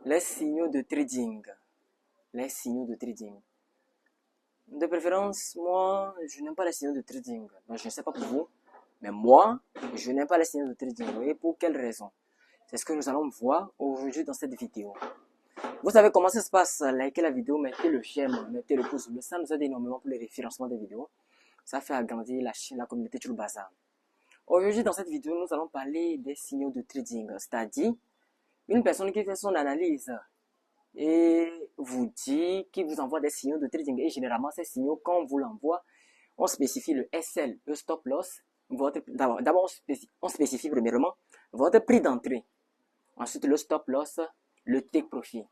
Les signaux de trading. Les signaux de trading. De préférence, moi, je n'aime pas les signaux de trading. Donc, je ne sais pas pour vous, mais moi, je n'aime pas les signaux de trading. Vous voyez, pour quelle raison? C'est ce que nous allons voir aujourd'hui dans cette vidéo. Vous savez comment ça se passe? Likez la vidéo, mettez le j'aime, mettez le pouce bleu. Ça nous aide énormément pour le référencement des vidéos. Ça fait agrandir la chaîne, la communauté tout le bazar. Aujourd'hui, dans cette vidéo, nous allons parler des signaux de trading. C'est-à-dire, une personne qui fait son analyse et vous dit qu'il vous envoie des signaux de trading. Et généralement, ces signaux, quand on vous l'envoie, on spécifie le SL, le stop loss. D'abord, on spécifie premièrement votre prix d'entrée. Ensuite, le stop loss, le take profit.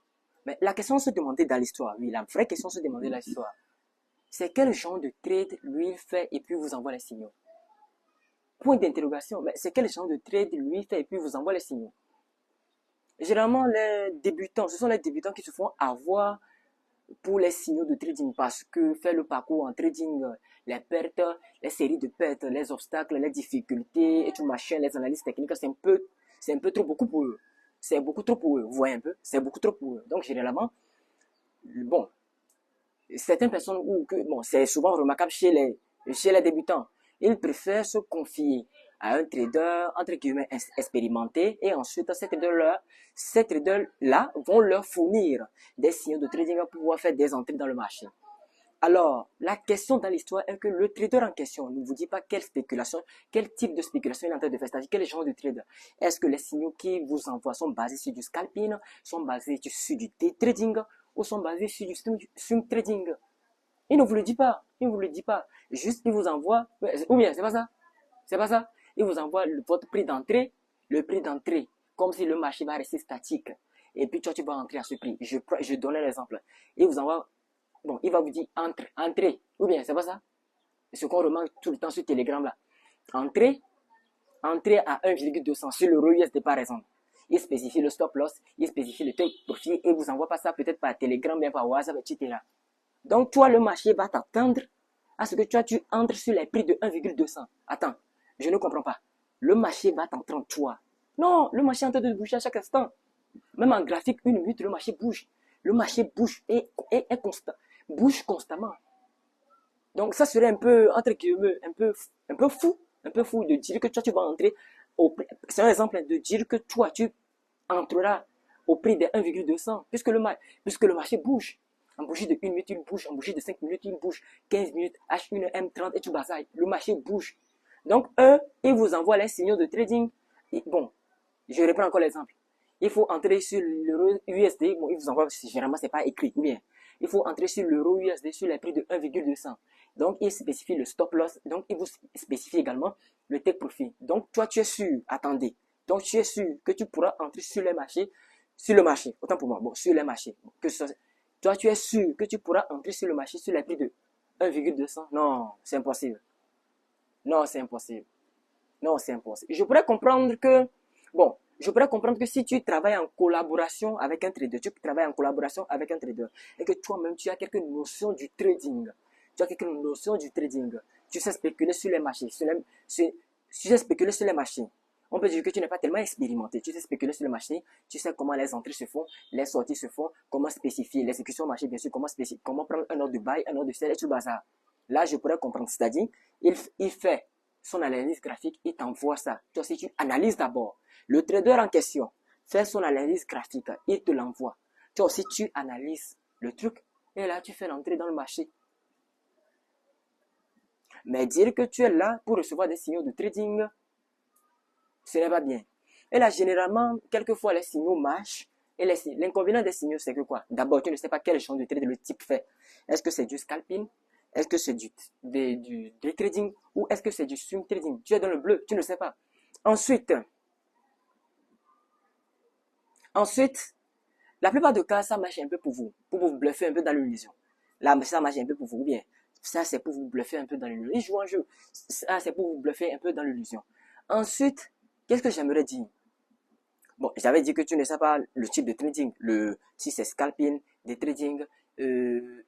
Mais la question se demandait dans l'histoire, oui, la vraie question se demandait dans l'histoire, c'est quel genre de trade lui fait et puis vous envoie les signaux. Point d'interrogation, mais c'est quel genre de trade lui fait et puis vous envoie les signaux. Généralement, les débutants, ce sont les débutants qui se font avoir pour les signaux de trading parce que faire le parcours en trading, les pertes, les séries de pertes, les obstacles, les difficultés et tout machin, les analyses techniques, c'est un peu trop beaucoup pour eux. C'est beaucoup trop pour eux, vous voyez un peu, c'est beaucoup trop pour eux. Donc généralement, bon, certaines personnes, c'est souvent remarquable chez les débutants, ils préfèrent se confier à un trader, entre guillemets, expérimenté, et ensuite, ces traders-là vont leur fournir des signaux de trading pour pouvoir faire des entrées dans le marché. Alors, la question dans l'histoire est que le trader en question ne vous dit pas quelle spéculation, quel type de spéculation il est en train de faire, c'est-à-dire quel genre de trader. Est-ce que les signaux qu'il vous envoie sont basés sur du scalping, sont basés sur du day trading, ou sont basés sur du swing trading? Il ne vous le dit pas, il ne vous le dit pas. Juste, il vous envoie, ou bien, c'est pas ça. Il vous envoie votre prix d'entrée, le prix d'entrée, comme si le marché va rester statique. Et puis, toi, tu vas entrer à ce prix. Je donne l'exemple. Il vous envoie, bon, il va vous dire entrez, ou bien, c'est pas ça. C'est ce qu'on remarque tout le temps sur Telegram là. Entrez à 1,200 sur l'euro USD par exemple. Il spécifie le stop loss, il spécifie le take profit et vous envoie pas ça peut-être par Telegram, bien par WhatsApp, etc. Donc, toi, le marché va t'attendre à ce que tu entres sur les prix de 1,200. Attends, je ne comprends pas. Le marché va t'entendre, toi. Non, le marché est en train de bouger à chaque instant. Même en graphique, une minute, le marché bouge. Le marché bouge et est constant, bouge constamment. Donc, ça serait un peu, entre guillemets, un peu fou de dire que toi, tu vas entrer c'est un exemple de dire que toi, tu entreras au prix de 1,200 puisque le marché bouge. En bougie de 1 minute, il bouge. En bougie de 5 minutes, il bouge. 15 minutes, H1, M30 et tout bataille. Le marché bouge. Donc, eux, ils vous envoient les signaux de trading. Et bon, je reprends encore l'exemple. Il faut entrer sur l'euro USD. Bon, ils vous envoient, généralement, c'est pas écrit. Ou bien, il faut entrer sur l'euro USD sur les prix de 1,200. Donc, il spécifie le stop loss. Donc, il vous spécifie également le take profit. Donc, toi, tu es sûr, attendez. Donc, tu es sûr que tu pourras entrer sur le marché, autant pour moi, bon, sur les marchés. Que ce, toi, tu es sûr que tu pourras entrer sur le marché sur les prix de 1,200? Non, c'est impossible. Non, c'est impossible. Non, c'est impossible. Je pourrais comprendre que si tu travailles en collaboration avec un trader, tu travailles en collaboration avec un trader, et que toi-même, tu as quelques notions du trading. Tu as quelques notions du trading. Tu sais spéculer sur les marchés. Tu sais spéculer sur les marchés. On peut dire que tu n'es pas tellement expérimenté. Tu sais spéculer sur les marchés. Tu sais comment les entrées se font, les sorties se font, comment spécifier l'exécution marché, bien sûr, comment prendre un ordre de buy, un ordre de sell et tout le bazar. Là, je pourrais comprendre. C'est-à-dire, il fait son analyse graphique, il t'envoie ça. Toi aussi, tu analyses d'abord. Le trader en question fait son analyse graphique, il te l'envoie. Toi aussi, tu analyses le truc et là, tu fais l'entrée dans le marché. Mais dire que tu es là pour recevoir des signaux de trading, ce n'est pas bien. Et là, généralement, quelquefois, les signaux marchent. Et l'inconvénient des signaux, c'est que quoi? D'abord, tu ne sais pas quel genre de trade le type fait. Est-ce que c'est du scalping? Est-ce que c'est du day trading? Ou est-ce que c'est du swing trading? Tu es dans le bleu, tu ne sais pas. Ensuite, la plupart des cas, ça marche un peu pour vous bluffer un peu dans l'illusion. Là, ça marche un peu pour vous, ou bien, ça c'est pour vous bluffer un peu dans l'illusion. Ils jouent un jeu, ça c'est pour vous bluffer un peu dans l'illusion. Ensuite, qu'est-ce que j'aimerais dire? Bon, j'avais dit que tu ne sais pas le type de trading, si c'est scalping, des trading,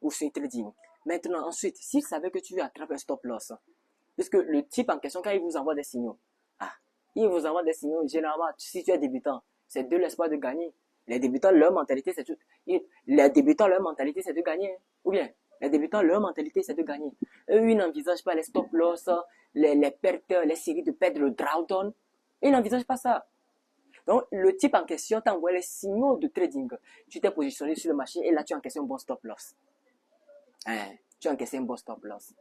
ou swing trading. Maintenant, ensuite, s'il savait que tu attrapes un stop loss, puisque le type en question, quand il vous envoie des signaux, il vous envoie des signaux, généralement, si tu es débutant, c'est de l'espoir de gagner. Les débutants, leur mentalité, c'est les débutants, leur mentalité, c'est de gagner. Ou bien, les débutants, leur mentalité, c'est de gagner. Eux, ils n'envisagent pas les stop-loss, les pertes, les séries de pertes, le drawdown. Ils n'envisagent pas ça. Donc, le type en question t'envoie les signaux de trading. Tu t'es positionné sur le marché et là, tu encaisses un bon stop-loss. Tu encaisses un bon stop-loss.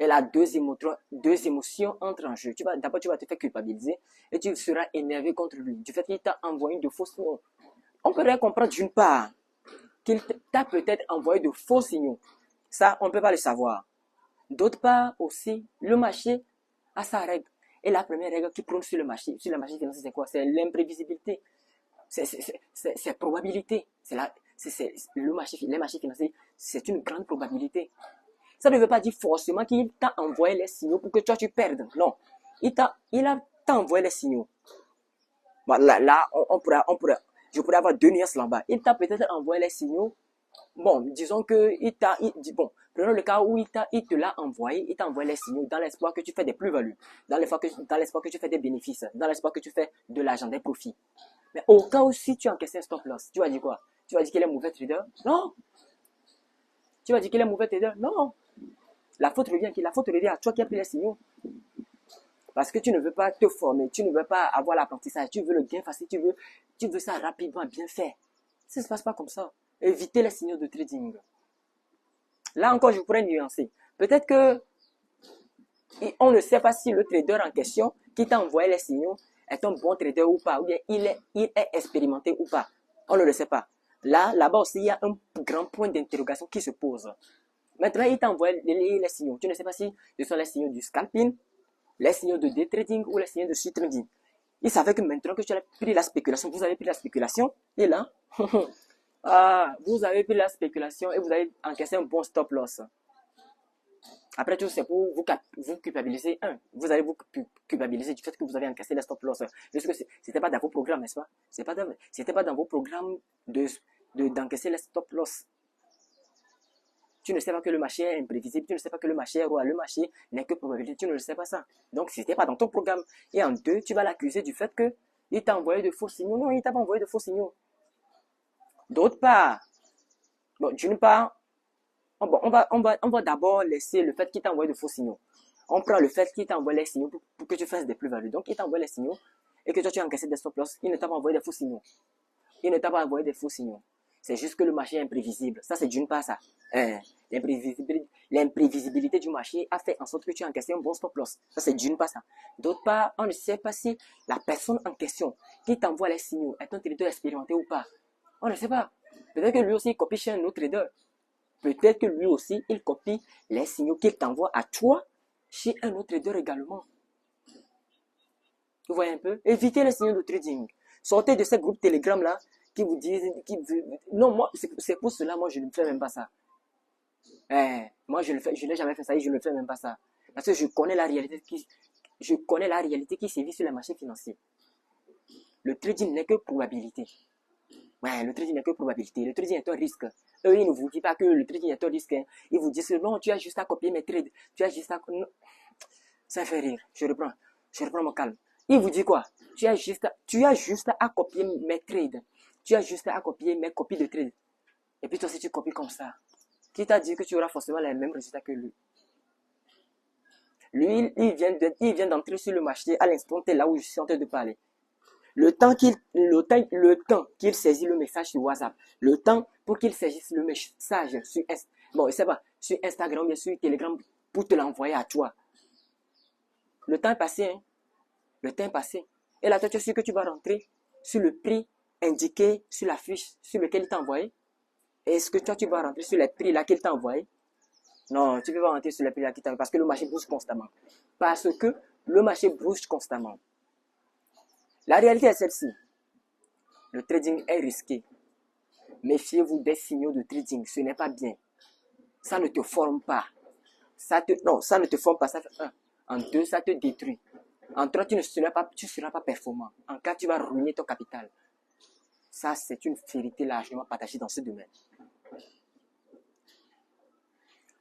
Et là, deux émotions entrent en jeu. D'abord, tu vas te faire culpabiliser et tu seras énervé contre lui. Du fait qu'il t'a envoyé de faux signaux. On peut comprendre d'une part qu'il t'a peut-être envoyé de faux signaux. Ça, on ne peut pas le savoir. D'autre part aussi, le marché a sa règle. Et la première règle qui prône sur le marché financier, c'est quoi? C'est l'imprévisibilité. C'est probabilité. Les marchés financiers, c'est une grande probabilité. Ça ne veut pas dire forcément qu'il t'a envoyé les signaux pour que toi tu perdes. Non. Il t'a envoyé les signaux. Bon, là je pourrais avoir deux nuances là-bas. Il t'a peut-être envoyé les signaux. Bon, disons que bon, prenons le cas où il te l'a envoyé, il t'a envoyé les signaux dans l'espoir que tu fais des plus-values, dans l'espoir que tu fais des bénéfices, dans l'espoir que tu fais de l'argent, des profits. Mais au cas où si tu encaisses un stop loss, tu vas dire quoi? Tu vas dire qu'il est mauvais trader? Non. Tu vas dire qu'il est mauvais trader? Non. La faute revient à toi qui as pris les signaux. Parce que tu ne veux pas te former, tu ne veux pas avoir l'apprentissage, tu veux le gain facile, tu veux ça rapidement, bien fait. Ça ne se passe pas comme ça. Évitez les signaux de trading. Là encore, je pourrais nuancer. Peut-être que on ne sait pas si le trader en question qui t'a envoyé les signaux est un bon trader ou pas, ou bien il est expérimenté ou pas. On ne le sait pas. Là-bas aussi, il y a un grand point d'interrogation qui se pose. Maintenant, il t'a envoyé les signaux. Tu ne sais pas si ce sont les signaux du scalping, les signaux de day trading ou les signaux de swing trading. Il savait que maintenant que tu as pris la spéculation, vous avez pris la spéculation, et là, vous avez pris la spéculation et vous avez encaissé un bon stop loss. Après tout, c'est pour vous culpabiliser. Vous allez vous culpabiliser du fait que vous avez encaissé les stop loss. Parce que c'était pas dans vos programmes, n'est-ce pas? C'était pas dans vos programmes d'encaisser les stop loss. Tu ne sais pas que le marché est imprévisible, tu ne sais pas que le marché est roi, le marché n'est que probabilité, tu ne le sais pas ça. Donc, si ce n'était pas dans ton programme. Et en deux, tu vas l'accuser du fait qu'il t'a envoyé de faux signaux. Non, il t'a pas envoyé de faux signaux. D'autre part, bon, d'une part, on va d'abord laisser le fait qu'il t'a envoyé de faux signaux. On prend le fait qu'il t'a envoyé les signaux pour que tu fasses des plus-values. Donc, il t'a envoyé les signaux et que toi, tu as encaissé des stop-loss. Il ne t'a pas envoyé des faux signaux. Il ne t'a pas envoyé des faux signaux. C'est juste que le marché est imprévisible. Ça, c'est d'une part ça. L'imprévisibilité du marché a fait en sorte que tu as encaissé un bon stop-loss. Ça, c'est d'une part ça. D'autre part, on ne sait pas si la personne en question qui t'envoie les signaux est un trader expérimenté ou pas. On ne sait pas. Peut-être que lui aussi, il copie chez un autre trader. Peut-être que lui aussi, il copie les signaux qu'il t'envoie à toi chez un autre trader également. Vous voyez un peu? Évitez les signaux de trading. Sortez de ces groupes Telegram là qui vous disent, non, moi, c'est pour cela, moi, je ne fais même pas ça. Moi, je n'ai jamais fait ça et je ne fais même pas ça. Parce que je connais la réalité qui sévit sur les marchés financiers. Le trading n'est que probabilité. Le trading n'est que probabilité. Le trading est un risque. Eux, ils ne vous disent pas que le trading est un risque. Ils vous disent non, tu as juste à copier mes trades. Tu as juste à... Non. Ça fait rire. Je reprends mon calme. Il vous dit quoi? Tu as juste à copier mes trades. Tu as juste à copier mes copies de trades. Et puis toi, si tu copies comme ça, qui t'a dit que tu auras forcément les mêmes résultats que lui? Lui, il vient d'entrer sur le marché à l'instant T là où je suis en train de parler. Le temps qu'il saisit le message sur WhatsApp, le temps pour qu'il saisisse le message sur Instagram ou bien sur Telegram pour te l'envoyer à toi. Le temps est passé, hein. Le temps est passé. Et là, toi, tu es sûr que tu vas rentrer sur le prix indiqué sur la fiche sur lequel il t'a envoyé? Est-ce que toi, tu vas rentrer sur les prix là qu'il t'a envoyé? Non, tu ne peux pas rentrer sur les prix là qu'il t'a envoyé parce que le marché bouge constamment. Parce que le marché bouge constamment. La réalité est celle-ci. Le trading est risqué. Méfiez-vous des signaux de trading. Ce n'est pas bien. Ça ne te forme pas. Ça ne te forme pas. Ça fait un. En deux, ça te détruit. En trois, tu ne seras pas performant. En quatre, tu vas ruiner ton capital. Ça, c'est une vérité largement partagée dans ce domaine.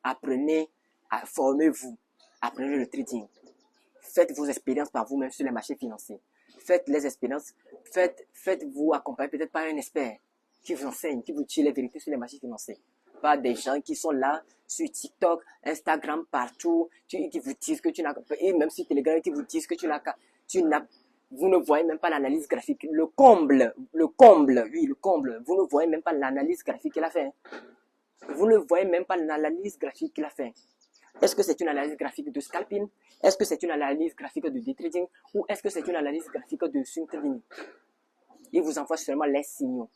Apprenez à former-vous. Apprenez le trading. Faites vos expériences par vous-même sur les marchés financiers. faites les expériences, faites-vous accompagner peut-être par un expert qui vous enseigne, qui vous dit les vérités sur les marchés financiers. Pas des gens qui sont là sur TikTok, Instagram, partout, qui vous disent que tu n'as, et même sur Telegram, qui vous disent que vous ne voyez même pas l'analyse graphique. Oui, le comble, vous ne voyez même pas l'analyse graphique qu'il a fait. Vous ne voyez même pas l'analyse graphique qu'il a fait. Est-ce que c'est une analyse graphique de scalping? Est-ce que c'est une analyse graphique de day trading? Ou est-ce que c'est une analyse graphique de swing trading? Il vous envoie seulement les signaux.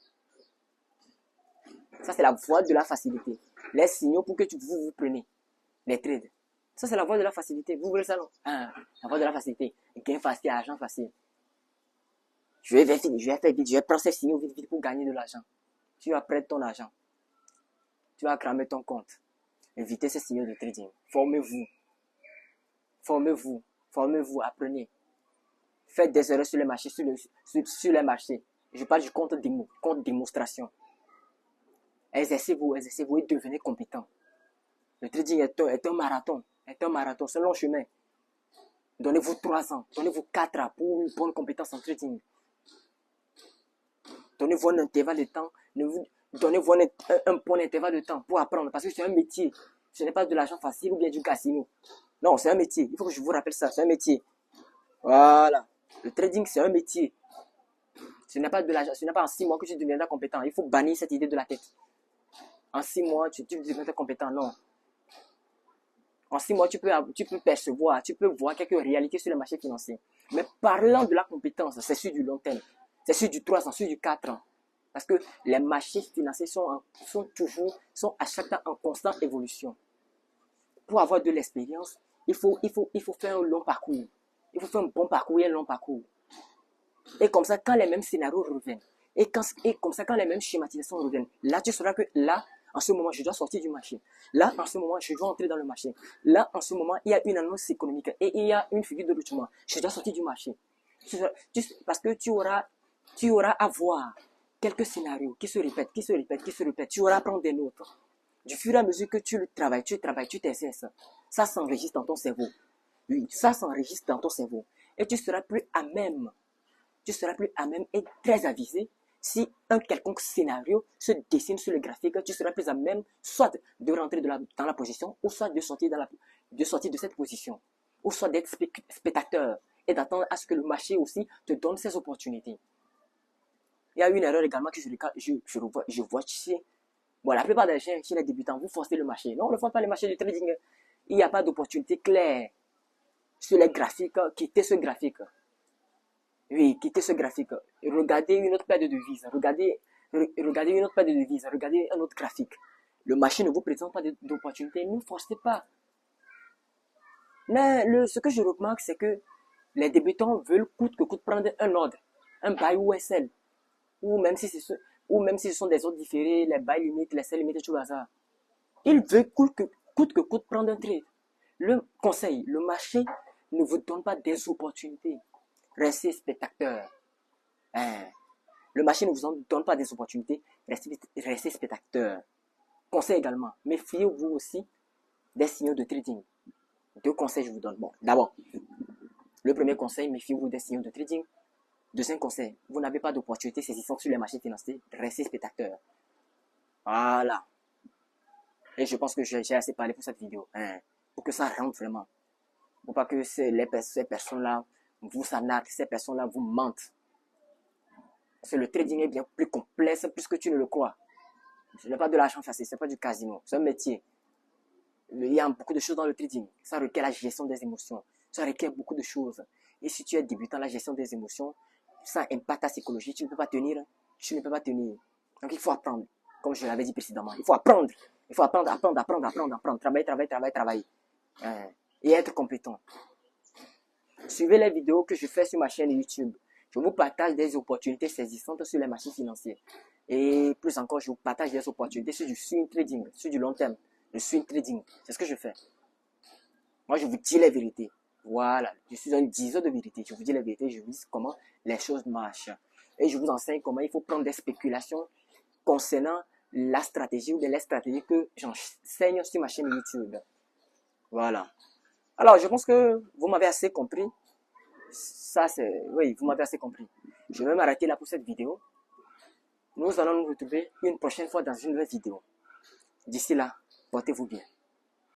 Ça, c'est la voie de la facilité. Les signaux pour que vous preniez les trades. Ça, c'est la voie de la facilité. Vous voulez ça, non? La voie de la facilité. Gain facile, argent facile. Je vais faire vite, je vais prendre ces signaux vite pour gagner de l'argent. Tu vas prendre ton argent. Tu vas cramer ton compte. Évitez ces signaux de trading. Formez-vous. Formez-vous, apprenez. Faites des erreurs sur les marchés, sur les marchés. Je parle du compte démonstration. Exercez-vous et devenez compétent. Le trading est un marathon. C'est un long chemin. Donnez-vous 3 ans, donnez-vous 4 ans pour une bonne compétence en trading. Donnez-vous un intervalle de temps, donnez-vous un bon intervalle de temps pour apprendre. Parce que c'est un métier. Ce n'est pas de l'argent facile ou bien du casino. Non, c'est un métier. Il faut que je vous rappelle ça. C'est un métier. Voilà. Le trading, c'est un métier. Ce n'est pas de l'argent. Ce n'est pas en 6 mois que tu deviendras compétent. Il faut bannir cette idée de la tête. En 6 mois, tu deviendras compétent. Non. En 6 mois, tu peux percevoir, tu peux voir quelques réalités sur le marché financier. Mais parlant de la compétence, c'est sur du long terme. C'est sur du 3 ans, sur du 4 ans. Parce que les marchés financiers sont à chaque temps en constante évolution. Pour avoir de l'expérience, il faut faire un long parcours. Il faut faire un bon parcours et un long parcours. Et comme ça, quand les mêmes scénarios reviennent, et comme ça, quand les mêmes schématisations reviennent, là, tu sauras que là, en ce moment, je dois sortir du marché. Là, en ce moment, je dois entrer dans le marché. Là, en ce moment, il y a une annonce économique et il y a une figure de logement. Je dois sortir du marché. Parce que tu auras à voir quelques scénarios qui se répètent. Tu auras à prendre des notes. Du fur et à mesure que tu travailles, tu t'exerces. Ça s'enregistre dans ton cerveau. Oui, ça s'enregistre dans ton cerveau. Et tu seras plus à même et très avisé si un quelconque scénario se dessine sur le graphique. Tu seras plus à même soit de rentrer dans la position ou soit de sortir de cette position ou soit d'être spectateur et d'attendre à ce que le marché aussi te donne ses opportunités. Il y a une erreur également que je vois ici. Bon, la plupart des gens, chez les débutants, vous forcez le marché. Non, on ne force pas le marché du trading. Il n'y a pas d'opportunité claire sur les graphiques. Quittez ce graphique. Oui, quittez ce graphique. Regardez une autre paire de devises. Regardez une autre paire de devises. Regardez un autre graphique. Le marché ne vous présente pas d'opportunité. Ne forcez pas. Mais ce que je remarque, c'est que les débutants veulent coûte que coûte prendre un ordre, un buy ou un sell. Ou même si ce sont des ordres différés, les buy limites, les sell limites, tout le hasard. Ils veulent coûte que coûte prendre un trade. Le conseil, le marché ne vous donne pas des opportunités. Restez spectateur. Le marché ne vous donne pas des opportunités. Restez spectateur. Conseil également. Méfiez-vous aussi des signaux de trading. 2 conseils je vous donne. Bon, d'abord, le premier conseil, méfiez-vous des signaux de trading. Deuxième conseil, vous n'avez pas d'opportunité saisissante sur les marchés financiers. Restez spectateur. Voilà. Et je pense que j'ai assez parlé pour cette vidéo. Pour que ça rentre vraiment. Pour pas que ces personnes-là vous s'arnaquent, ces personnes-là vous mentent. Parce que le trading est bien plus complexe plus que tu ne le crois. Ce n'est pas de l'argent facile, ce n'est pas du casino. C'est un métier. Il y a beaucoup de choses dans le trading. Ça requiert la gestion des émotions. Ça requiert beaucoup de choses. Et si tu es débutant, la gestion des émotions, ça impacte ta psychologie. Tu ne peux pas tenir. Donc il faut apprendre. Comme je l'avais dit précédemment. Il faut apprendre. Il faut apprendre. Travailler. Et être compétent. Suivez les vidéos que je fais sur ma chaîne YouTube. Je vous partage des opportunités saisissantes sur les marchés financiers. Et plus encore, je vous partage des opportunités sur du swing trading, sur du long terme. Le swing trading, c'est ce que je fais. Moi, je vous dis les vérités. Voilà, je suis un diseur de vérité. Je vous dis les vérités, je vous dis comment les choses marchent. Et je vous enseigne comment il faut prendre des spéculations concernant la stratégie ou les stratégies que j'enseigne sur ma chaîne YouTube. Voilà. Alors, je pense que vous m'avez assez compris. Ça, c'est... Oui, vous m'avez assez compris. Je vais m'arrêter là pour cette vidéo. Nous allons nous retrouver une prochaine fois dans une nouvelle vidéo. D'ici là, portez-vous bien.